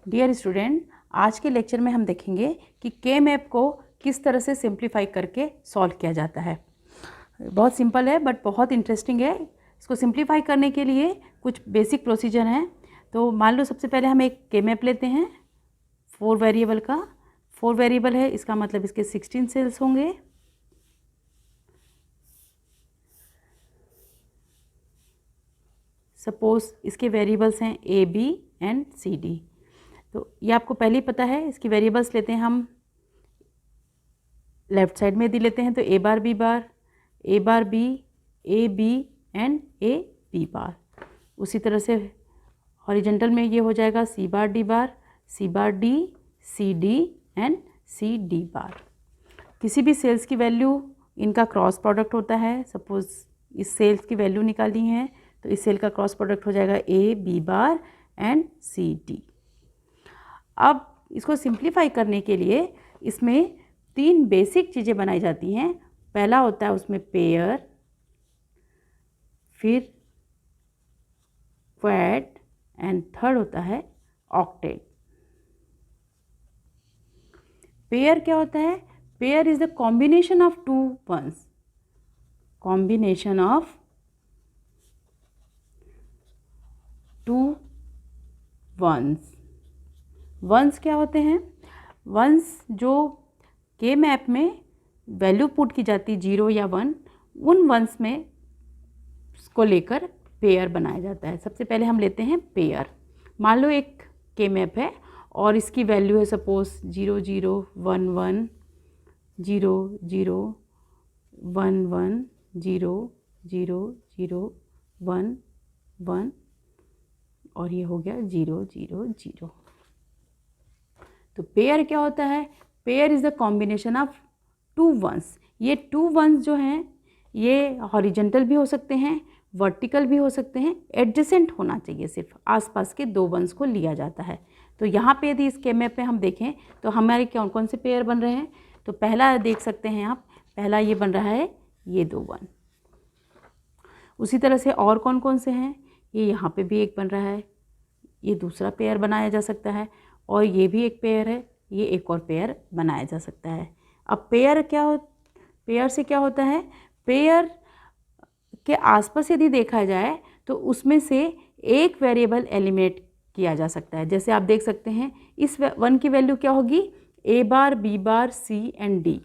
Dear student, आज के lecture में हम देखेंगे कि के मैप को किस तरह से सिंप्लीफाई करके सॉल्व किया जाता है। बहुत सिंपल है बट बहुत इंटरेस्टिंग है। इसको सिंप्लीफाई करने के लिए कुछ बेसिक प्रोसीजर हैं। तो मान लो सबसे पहले हम एक के मैप लेते हैं 4 वेरिएबल का। 4 वेरिएबल है, इसका मतलब इसके 16 सेल्स होंगे। सपोज इसके वेरिएबल्स हैं ए, बी एंड सी, डी। तो ये आपको पहले ही पता है। इसकी वेरिएबल्स लेते हैं हम, लेफ्ट साइड में यदि लेते हैं तो A bar, B bar, A bar B, A B and A B bar. उसी तरह से हॉरिजेंटल में ये हो जाएगा C bar, D bar, C bar, D, C D and C D bar. किसी भी सेल्स की वैल्यू इनका क्रॉस प्रोडक्ट होता है। सपोज इस सेल्स की वैल्यू निकाली है तो इस सेल का क्रॉस प्रोडक्ट हो जाएगा A B bar and C D. अब इसको सिंप्लीफाई करने के लिए इसमें 3 बेसिक चीज़ें बनाई जाती हैं। पहला होता है उसमें पेयर, फिर क्वैड एंड थर्ड होता है ऑक्टेट। पेयर क्या होता है? Pair is the combination of 2 ones. Combination of 2 ones. Ones क्या होते हैं? वंस जो के मैप में वैल्यू पुट की जाती 0 या 1, उन वंस में को लेकर पेयर बनाया जाता है। सबसे पहले हम लेते हैं पेयर। मान लो एक के मैप है और इसकी वैल्यू है सपोज 0 0 1 1 0 0 1 1 0 0 0 1 1 और ये हो गया 0 0 0। तो पेयर क्या होता है? Pair is the combination of 2 ones. ये 2 वंस जो हैं ये हॉरिजेंटल भी हो सकते हैं, वर्टिकल भी हो सकते हैं, एडजेसेंट होना चाहिए, सिर्फ आसपास के 2 वंस को लिया जाता है। तो यहाँ पे यदि इस के मैप पे हम देखें तो हमारे कौन कौन से पेयर बन रहे हैं। तो पहला देख सकते हैं आप, पहला ये बन रहा है ये 2 1। उसी तरह से और कौन कौन से हैं? ये यहाँ पे भी एक बन रहा है, ये दूसरा पेयर बनाया जा सकता है, और ये भी एक पेयर है, ये एक और पेयर बनाया जा सकता है। अब पेयर से क्या होता है? पेयर के आसपास यदि देखा जाए तो उसमें से एक वेरिएबल एलिमिनेट किया जा सकता है। जैसे आप देख सकते हैं इस 1 की वैल्यू क्या होगी? A bar, B bar, C and D.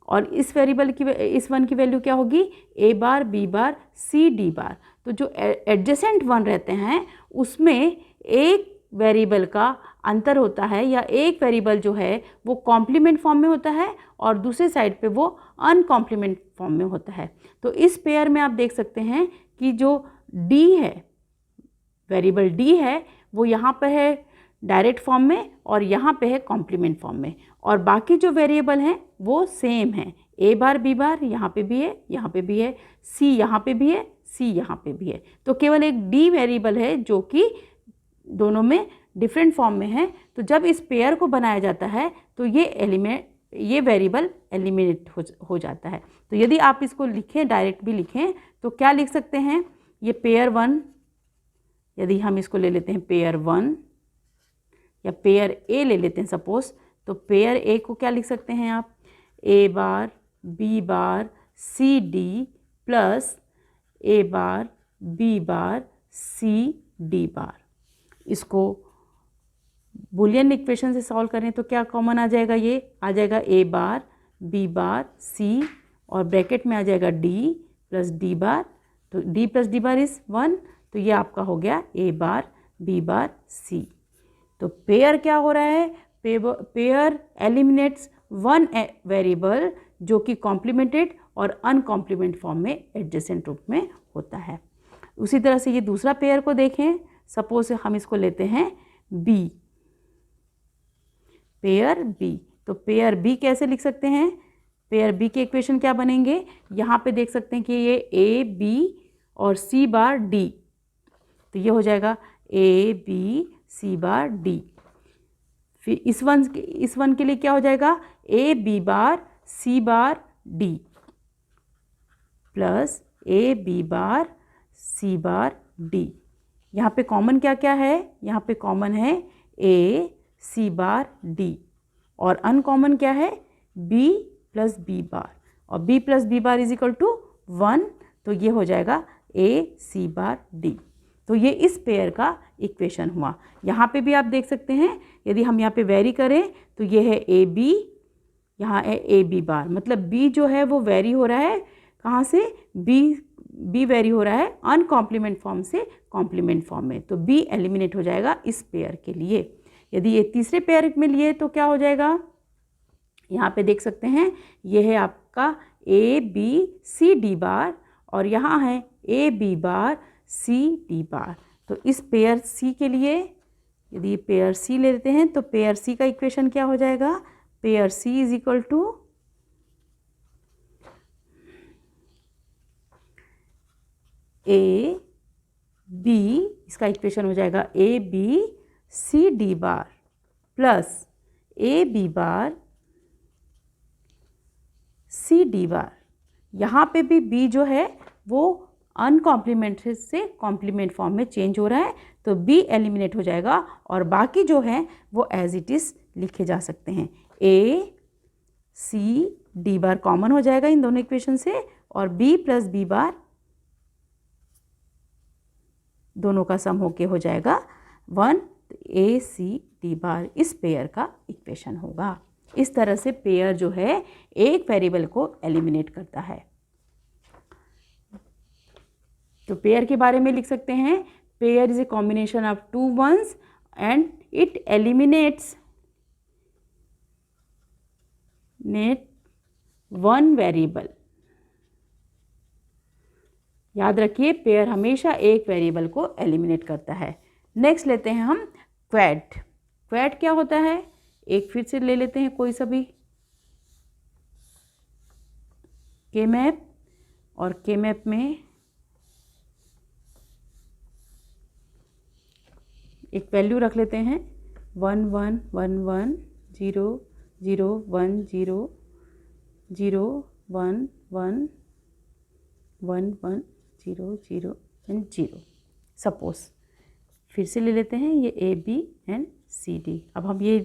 और इस 1 की वैल्यू क्या होगी? A bar, B bar, C D bar. तो जो एडजेसेंट 1 रहते हैं उसमें एक वेरिएबल का अंतर होता है, या एक वेरिएबल जो है वो कॉम्प्लीमेंट फॉर्म में होता है और दूसरे साइड पे वो अनकॉम्प्लीमेंट फॉर्म में होता है। तो इस पेयर में आप देख सकते हैं कि जो डी है, वेरिएबल डी है, वो यहाँ पे है डायरेक्ट फॉर्म में और यहाँ पे है कॉम्प्लीमेंट फॉर्म में, और बाकी जो वेरिएबल हैं वो सेम है। ए बार, बी बार यहाँ पे भी है, यहाँ पे भी है, सी यहाँ पे भी है, सी यहाँ पे भी है। तो केवल एक डी वेरिएबल है जो कि दोनों में डिफरेंट फॉर्म में है। तो जब इस पेयर को बनाया जाता है तो ये वेरिएबल एलिमिनेट हो जाता है। तो यदि आप इसको लिखें, डायरेक्ट भी लिखें, तो क्या लिख सकते हैं? ये पेयर 1, यदि हम इसको ले लेते हैं पेयर 1 या पेयर ए ले लेते हैं सपोज, तो पेयर ए को क्या लिख सकते हैं आप? A bar, B bar, C D plus A bar, B bar, C D bar. इसको बुलियन इक्वेशन से सॉल्व करें तो क्या कॉमन आ जाएगा? ये आ जाएगा ए बार, बी बार, सी, और ब्रैकेट में आ जाएगा डी प्लस डी बार। तो D plus D bar is 1। तो ये आपका हो गया ए बार, बी बार, सी। तो पेयर क्या हो रहा है? पेयर एलिमिनेट्स 1 वेरिएबल जो कि कॉम्प्लीमेंटेड और अनकॉम्प्लीमेंट फॉर्म में एडजेसेंट रूप में होता है। उसी तरह से ये दूसरा पेयर को देखें। सपोज हम इसको लेते हैं बी, पेयर बी। तो पेयर बी कैसे लिख सकते हैं? पेयर बी के इक्वेशन क्या बनेंगे? यहाँ पे देख सकते हैं कि ये ए बी और सी बार डी। तो ये हो जाएगा A B C bar D. फिर इस वन के लिए क्या हो जाएगा? A B bar C bar D plus A B bar C bar D. यहाँ पे कॉमन क्या क्या है? यहाँ पे कॉमन है ए सी बार डी, और अनकॉमन क्या है, बी प्लस बी बार, और B plus B bar is equal to 1, तो ये हो जाएगा ए सी बार डी। तो ये इस पेयर का इक्वेशन हुआ। यहाँ पे भी आप देख सकते हैं, यदि हम यहाँ पे वेरी करें तो ये है ए बी, यहाँ है ए बी बार, मतलब बी जो है वो वेरी हो रहा है कहाँ से, बी वेरी हो रहा है अनकॉम्प्लीमेंट फॉर्म से कॉम्प्लीमेंट फॉर्म में, तो बी एलिमिनेट हो जाएगा इस पेयर के लिए। यदि ये तीसरे पेयर में लिए तो क्या हो जाएगा, यहाँ पे देख सकते हैं ये है आपका ए बी सी डी बार, और यहाँ है ए B bar C D bar. तो इस पेयर सी के लिए यदि पेयर सी लेते हैं तो पेयर सी का इक्वेशन क्या हो जाएगा, pair C is equal to A B, इसका इक्वेशन हो जाएगा A B C D bar plus A B bar C D bar. यहाँ पे भी बी जो है वो अनकॉम्प्लीमेंट से कॉम्प्लीमेंट फॉर्म में चेंज हो रहा है, तो बी एलिमिनेट हो जाएगा और बाकी जो है वो एज इट इज़ लिखे जा सकते हैं। ए सी डी बार कॉमन हो जाएगा इन दोनों इक्वेशन से, और बी प्लस बी बार दोनों का सम होके हो जाएगा 1, ए सी डी बार इस पेयर का इक्वेशन होगा। इस तरह से पेयर जो है एक वेरिएबल को एलिमिनेट करता है। तो पेयर के बारे में लिख सकते हैं, pair is a combination of 2 ones and it eliminates one variable. याद रखिए पेयर हमेशा एक वेरिएबल को एलिमिनेट करता है। नेक्स्ट लेते हैं हम क्वैड। क्वैड क्या होता है, एक फिर से ले लेते हैं कोई सा भी के मैप, और के मैप में एक वैल्यू रख लेते हैं 1 1 1 1 0 0 1 0 0 1 1 1 1 0 0 एंड 0। सपोज फिर से ले लेते हैं ये A B and C D. अब हम ये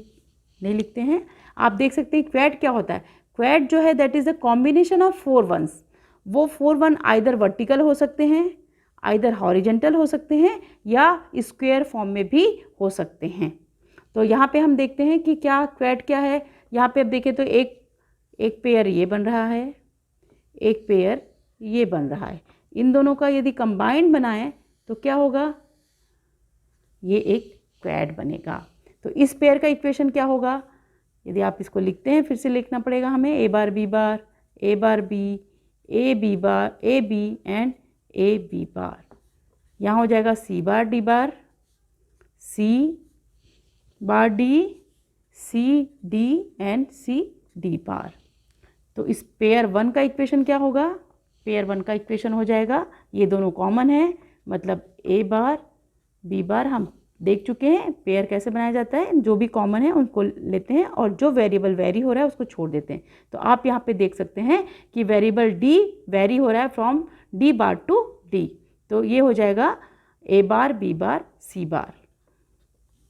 नहीं लिखते हैं, आप देख सकते हैं क्वैड क्या होता है। क्वैड जो है that is a combination of 4 ones। वो 4 1 आइदर वर्टिकल हो सकते हैं, आइदर हॉरिजेंटल हो सकते हैं, या स्क्वायर फॉर्म में भी हो सकते हैं। तो यहाँ पे हम देखते हैं कि क्या क्वैड क्या है। यहाँ पे अब देखें तो एक पेयर ये बन रहा है, एक पेयर ये बन रहा है। इन दोनों का यदि कंबाइंड बनाएं तो क्या होगा, ये एक क्वैड बनेगा। तो इस पेयर का इक्वेशन क्या होगा, यदि आप इसको लिखते हैं फिर से लिखना पड़ेगा हमें, A bar B bar, A bar B, A B bar, A B and A B bar. यहाँ हो जाएगा C bar D bar, C bar D, C D and C D bar. तो इस पेयर 1 का इक्वेशन क्या होगा, pair 1 का equation हो जाएगा, ये दोनों कॉमन है, मतलब ए बार बी बार हम देख चुके हैं पेयर कैसे बनाया जाता है। जो भी कॉमन है उनको लेते हैं और जो वेरिएबल वेरी हो रहा है उसको छोड़ देते हैं। तो आप यहाँ पे देख सकते हैं कि वेरिएबल डी वेरी हो रहा है from D bar to D, तो ये हो जाएगा A bar B bar C बार।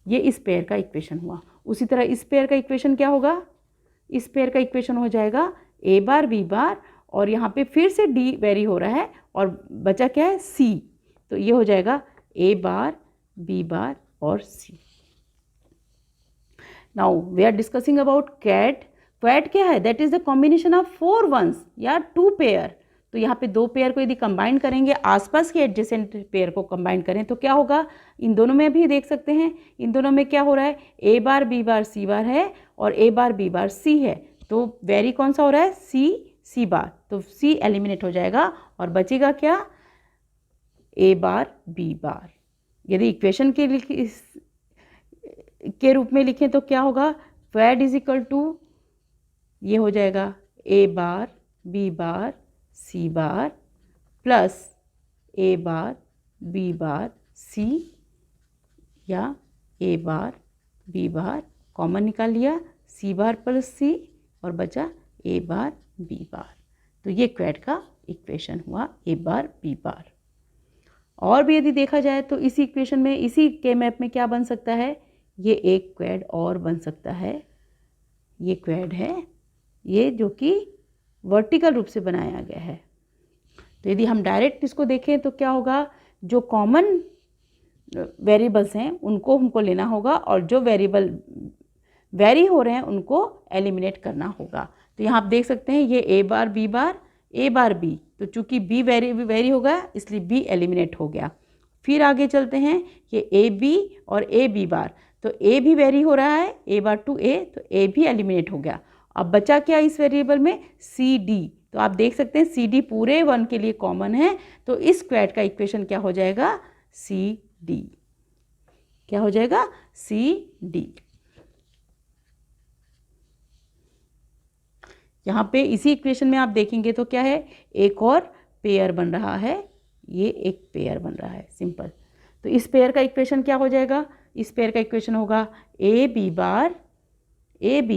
ये इस पेयर का इक्वेशन हुआ। उसी तरह इस पेयर का इक्वेशन क्या होगा, इस पेयर का इक्वेशन हो जाएगा ए बार बी बार, और यहाँ पे फिर से डी वेरी हो रहा है और बचा क्या है सी, तो ये हो जाएगा ए बार बी बार और C. Now we are discussing about quad. Quad क्या है, that is the combination of 4 ones या 2 पेयर। तो यहाँ पे 2 पेयर को यदि कंबाइन करेंगे, आसपास के एडजेसेंट पेयर को कंबाइन करें तो क्या होगा, इन दोनों में भी देख सकते हैं, इन दोनों में क्या हो रहा है, A bar B bar C बार है और ए बार बी बार सी है। तो वेरी कौन सा हो रहा है, सी बार, तो सी एलिमिनेट हो जाएगा और बचेगा क्या, ए बार बी बार। यदि इक्वेशन के रूप में लिखें तो क्या होगा, क्वैड इज इक्वल टू ये हो जाएगा A bar B bar C bar plus A bar B bar सी, या ए बार बी बार कॉमन निकाल लिया, सी बार प्लस सी और बचा ए बार बी बार। तो ये क्वैड का इक्वेशन हुआ ए बार बी बार। और भी यदि देखा जाए तो इसी इक्वेशन में, इसी के मैप में क्या बन सकता है, ये एक क्वेड और बन सकता है। ये क्वेड है, ये जो कि वर्टिकल रूप से बनाया गया है। तो यदि हम डायरेक्ट इसको देखें तो क्या होगा, जो कॉमन वेरिएबल्स हैं उनको हमको लेना होगा और जो वेरिएबल वेरी हो रहे हैं उनको एलिमिनेट करना होगा। तो यहाँ आप देख सकते हैं ये ए bar B bar A bar B, तो चूंकि बी वेरी हो गया इसलिए बी एलिमिनेट हो गया। फिर आगे चलते हैं, ये ए बी और ए बी बार, तो ए भी वेरी हो रहा है ए बार टू ए, तो ए भी एलिमिनेट हो गया। अब बचा क्या इस वेरिएबल में, सी डी। तो आप देख सकते हैं सी डी पूरे 1 के लिए कॉमन है, तो इस क्वेड का इक्वेशन क्या हो जाएगा, सी डी। क्या हो जाएगा, सी डी। यहाँ पे इसी इक्वेशन में आप देखेंगे तो क्या है, एक और पेयर बन रहा है, ये एक पेयर बन रहा है सिंपल। तो इस पेयर का इक्वेशन क्या हो जाएगा, इस पेयर का इक्वेशन होगा ए बी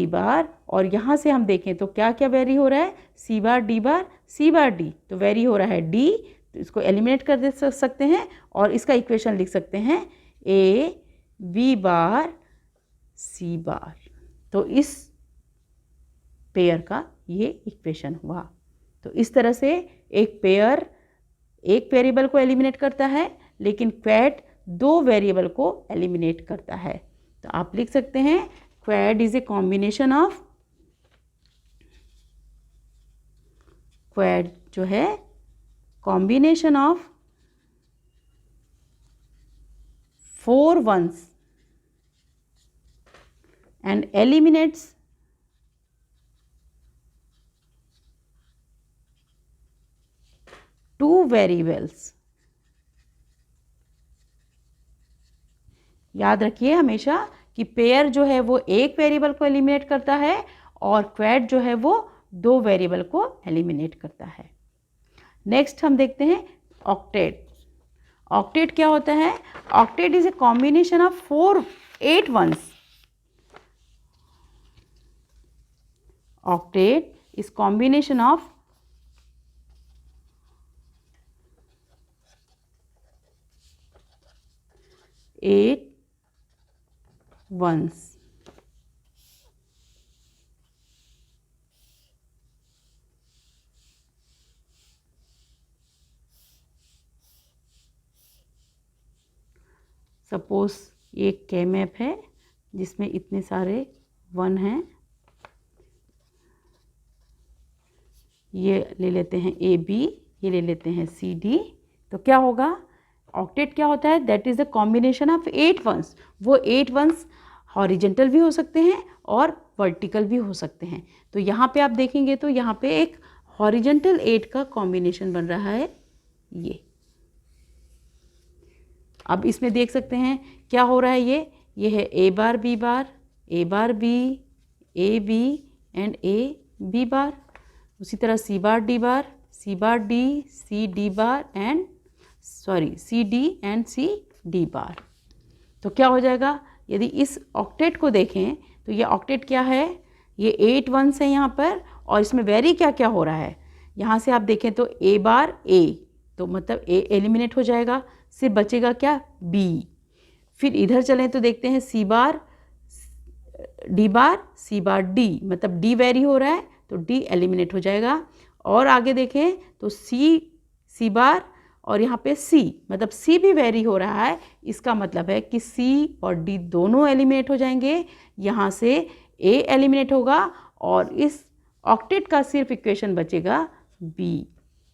बार, और यहाँ से हम देखें तो क्या क्या वेरी हो रहा है, सी बार डी, तो वेरी हो रहा है डी, तो इसको एलिमिनेट कर दे सकते हैं और इसका इक्वेशन लिख सकते हैं ए बी बार सी बार। तो इस पेयर का ये इक्वेशन हुआ। तो इस तरह से एक पेयर एक वेरिएबल को एलिमिनेट करता है, लेकिन क्वेड 2 वेरिएबल को एलिमिनेट करता है। तो आप लिख सकते हैं Quad is a combination of, Quad जो है combination of 4 ones and eliminates 2 variables। याद रखिए हमेशा कि पेयर जो है वो एक वेरिएबल को एलिमिनेट करता है और क्वेड जो है वो 2 वेरिएबल को एलिमिनेट करता है। नेक्स्ट हम देखते हैं ऑक्टेट। ऑक्टेट क्या होता है, octet is a combination of 8 ones। Octet is combination of 8 ones। Suppose ये एक के मैप है जिसमें इतने सारे 1 हैं, ये ले लेते हैं ए बी, ये ले लेते हैं सी डी। तो क्या होगा, ऑक्टेट क्या होता है, that is the combination of 8 ones। वो 8 ones हॉरिजेंटल भी हो सकते हैं और वर्टिकल भी हो सकते हैं। तो यहाँ पे आप देखेंगे तो यहाँ पे एक हॉरिजेंटल 8 का कॉम्बिनेशन बन रहा है ये। अब इसमें देख सकते हैं क्या हो रहा है, ये है A bar B A B and A B bar. उसी तरह C bar D C D bar and C D and C D bar. तो क्या हो जाएगा, यदि इस ऑक्टेट को देखें तो ये ऑक्टेट क्या है, ये 8 ones है यहाँ पर, और इसमें वेरी क्या क्या हो रहा है। यहाँ से आप देखें तो ए बार ए, तो मतलब ए एलिमिनेट हो जाएगा, सिर्फ बचेगा क्या, बी। फिर इधर चलें तो देखते हैं सी बार डी, मतलब डी वेरी हो रहा है तो डी एलिमिनेट हो जाएगा। और आगे देखें तो सी बार और यहाँ पे सी, मतलब सी भी वेरी हो रहा है, इसका मतलब है कि सी और डी दोनों एलिमिनेट हो जाएंगे। यहाँ से ए एलिमिनेट होगा और इस ऑक्टेट का सिर्फ इक्वेशन बचेगा बी।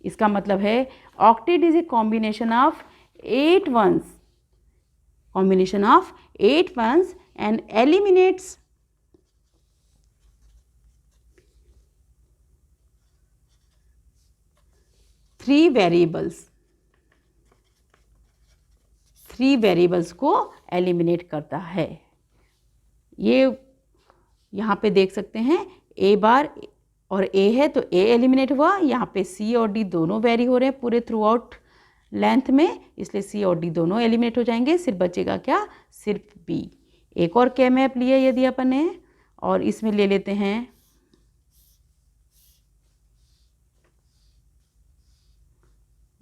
इसका मतलब है octet is a combination of 8 ones and eliminates 3 variables को एलिमिनेट करता है। ये यहाँ पे देख सकते हैं ए बार और ए है तो ए एलिमिनेट हुआ, यहाँ पे सी और डी दोनों वेरी हो रहे हैं पूरे थ्रू आउट लेंथ में, इसलिए सी और डी दोनों एलिमिनेट हो जाएंगे, सिर्फ बचेगा क्या, सिर्फ बी। एक और के मैप लिया यदि अपन ने, और इसमें ले लेते हैं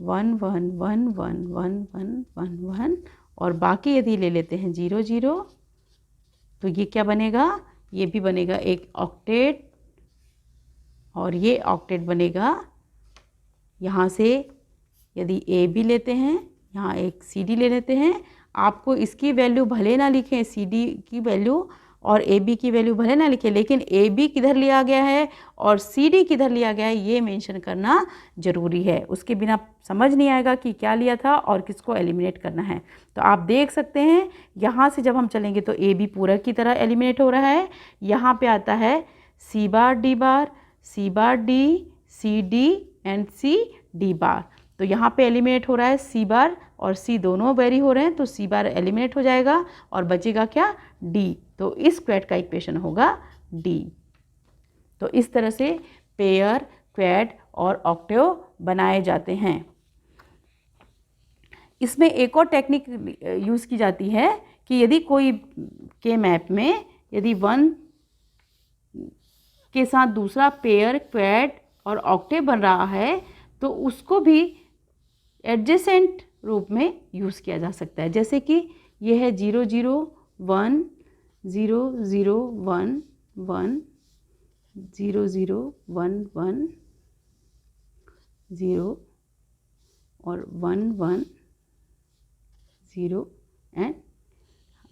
1 1 1 1 1 1 1 1, और बाकी यदि ले लेते हैं 0 0 तो ये क्या बनेगा, ये भी बनेगा एक ऑक्टेट, और ये ऑक्टेट बनेगा। यहाँ से यदि ए बी लेते हैं, यहाँ एक सी डी ले लेते हैं, आपको इसकी वैल्यू भले ना लिखें, सी डी की वैल्यू और ए बी की वैल्यू भले ना लिखें, लेकिन ए बी किधर लिया गया है और सी डी किधर लिया गया है ये मेंशन करना ज़रूरी है। उसके बिना समझ नहीं आएगा कि क्या लिया था और किसको एलिमिनेट करना है। तो आप देख सकते हैं यहाँ से जब हम चलेंगे तो ए बी पूरा की तरह एलिमिनेट हो रहा है। यहाँ पे आता है C bar D bar, C bar D, C D and C D bar. तो यहाँ पे एलिमिनेट हो रहा है सी बार और सी दोनों वेरी हो रहे हैं, तो सी बार एलिमिनेट हो जाएगा और बचेगा क्या, डी। तो इस क्वैड का इक्वेशन होगा डी। तो इस तरह से पेयर, क्वैड और ऑक्टेव बनाए जाते हैं। इसमें एक और टेक्निक यूज़ की जाती है कि यदि कोई के मैप में यदि 1 के साथ दूसरा पेयर, क्वैड और ऑक्टेव बन रहा है तो उसको भी एडजेसेंट रूप में यूज़ किया जा सकता है। जैसे कि ये है 0 0 1 0 0 1 1 0 0 1 1 0 और 1 1 0 एंड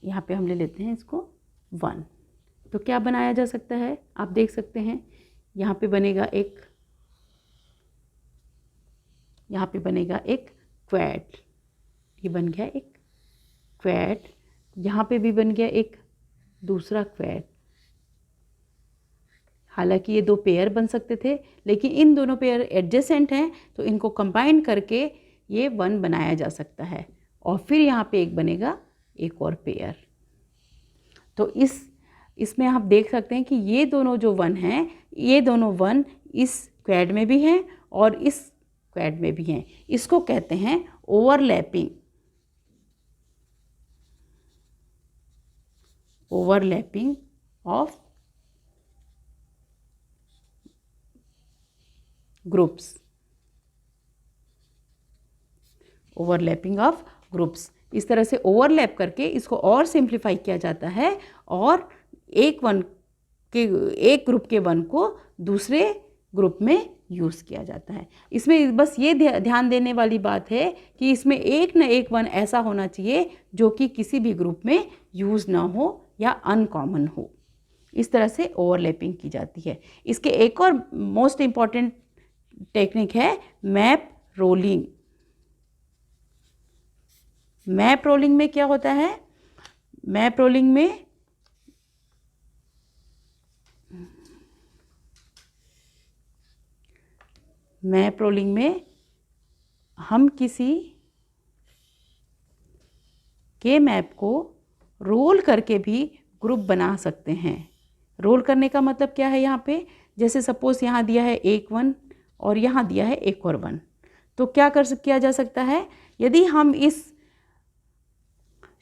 यहाँ पे हम ले लेते हैं इसको 1। तो क्या बनाया जा सकता है, आप देख सकते हैं यहाँ पे बनेगा एक, यहाँ पे बनेगा एक क्वैड, ये बन गया एक क्वैड, यहाँ पे भी बन गया एक दूसरा क्वैड। हालांकि ये 2 पेयर बन सकते थे, लेकिन इन दोनों पेयर एडजेसेंट हैं तो इनको कंबाइन करके ये 1 बनाया जा सकता है। और फिर यहाँ पे एक बनेगा एक और पेयर। तो इसमें आप देख सकते हैं कि ये दोनों जो 1 हैं, ये दोनों 1 इस क्वैड में भी हैं और इस क्वैड में भी हैं। इसको कहते हैं overlapping, overlapping of groups, overlapping of groups. इस तरह से ओवरलैप करके इसको और सिंप्लीफाई किया जाता है और एक ग्रुप के 1 को दूसरे ग्रुप में यूज़ किया जाता है। इसमें बस ये ध्यान देने वाली बात है कि इसमें एक न एक 1 ऐसा होना चाहिए जो कि किसी भी ग्रुप में यूज़ ना हो या अनकॉमन हो। इस तरह से ओवरलैपिंग की जाती है। इसके एक और मोस्ट इम्पॉर्टेंट टेक्निक है मैप रोलिंग। मैप रोलिंग में क्या होता है, मैप रोलिंग में हम किसी के मैप को रोल करके भी ग्रुप बना सकते हैं। रोल करने का मतलब क्या है, यहाँ पे जैसे सपोज यहाँ दिया है एक 1 और यहाँ दिया है एक और 1, तो क्या किया जा सकता है, यदि हम इस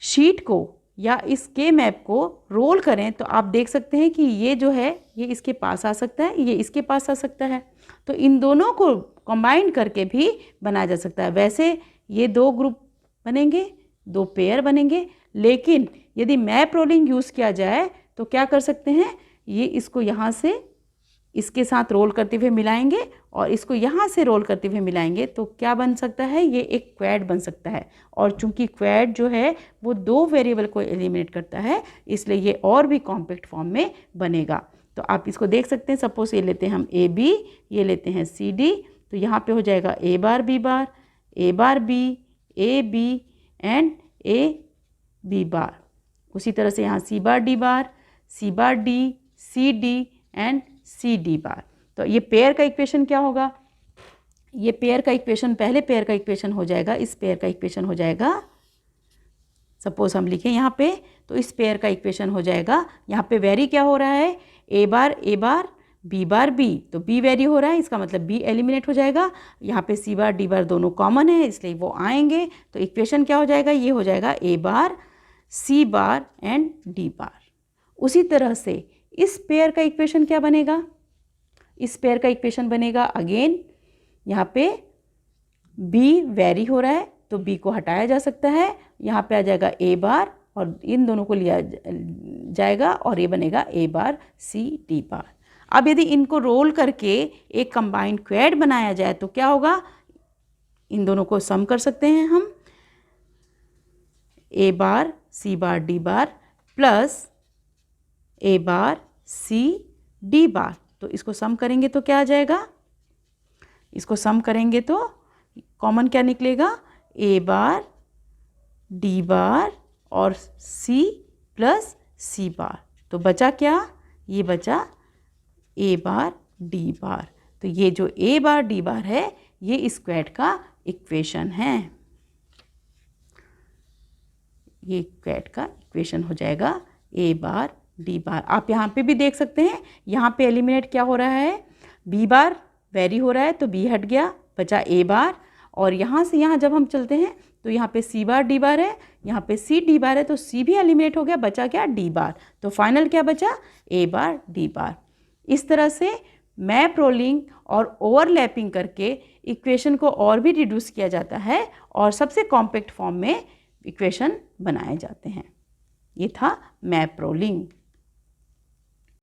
शीट को या इस के मैप को रोल करें तो आप देख सकते हैं कि ये जो है ये इसके पास आ सकता है, ये इसके पास आ सकता है। तो इन दोनों को कंबाइन करके भी बनाया जा सकता है। वैसे ये 2 ग्रुप बनेंगे, 2 पेयर बनेंगे, लेकिन यदि मैप रोलिंग यूज़ किया जाए तो क्या कर सकते हैं, ये इसको यहाँ से इसके साथ रोल करते हुए मिलाएंगे और इसको यहाँ से रोल करते हुए मिलाएंगे तो क्या बन सकता है, ये एक क्वैड बन सकता है। और चूंकि क्वैड जो है वो 2 वेरिएबल को एलिमिनेट करता है, इसलिए ये और भी कॉम्पैक्ट फॉर्म में बनेगा। तो आप इसको देख सकते हैं, सपोज ये लेते हैं हम ए बी, ये लेते हैं सी डी, तो यहाँ पे हो जाएगा A bar B bar, A bar B, A B and A B bar. उसी तरह से यहाँ C bar D bar, C bar D, C D and C D bar. तो ये पेयर का इक्वेशन क्या होगा, ये पेयर का इक्वेशन, पहले पेयर का इक्वेशन हो जाएगा, इस पेयर का इक्वेशन हो जाएगा, सपोज हम लिखें यहाँ पे, तो इस पेयर का इक्वेशन हो जाएगा, यहाँ पे वेरी क्या हो रहा है, A bar B bar B, तो बी वेरी हो रहा है, इसका मतलब बी एलिमिनेट हो जाएगा। यहाँ पे सी बार डी बार दोनों कॉमन है इसलिए वो आएंगे, तो इक्वेशन क्या हो जाएगा, ये हो जाएगा A bar C bar and D बार। उसी तरह से इस पेयर का इक्वेशन क्या बनेगा, इस पेयर का इक्वेशन बनेगा अगेन, यहाँ पे बी वेरी हो रहा है तो बी को हटाया जा सकता है, यहाँ पे आ जाएगा ए बार और इन दोनों को लिया जाएगा और ये बनेगा ए बार सी डी बार। अब यदि इनको रोल करके एक कंबाइंड क्वेड बनाया जाए तो क्या होगा, इन दोनों को सम कर सकते हैं हम, ए बार C bar D bar plus A bar C D bar. तो इसको सम करेंगे तो क्या आ जाएगा, इसको सम करेंगे तो कॉमन क्या निकलेगा, ए बार डी बार और सी प्लस सी बार। तो बचा क्या, ये बचा ए बार डी बार। तो ये जो ए बार डी बार है ये इस क्वेड का इक्वेशन है, ये क्वेड का इक्वेशन हो जाएगा ए बार डी बार। आप यहाँ पे भी देख सकते हैं, यहाँ पे एलिमिनेट क्या हो रहा है, बी बार वेरी हो रहा है तो बी हट गया, बचा ए बार, और यहाँ से यहाँ जब हम चलते हैं तो यहाँ पे सी बार डी बार है, यहाँ पे सी डी बार है तो सी भी एलिमिनेट हो गया, बचा क्या डी बार। तो फाइनल क्या बचा, ए बार डी बार। इस तरह से मैप रोलिंग और ओवरलैपिंग करके इक्वेशन को और भी रिड्यूस किया जाता है और सबसे कॉम्पैक्ट फॉर्म में इक्वेशन बनाए जाते हैं। ये था मैप रोलिंग।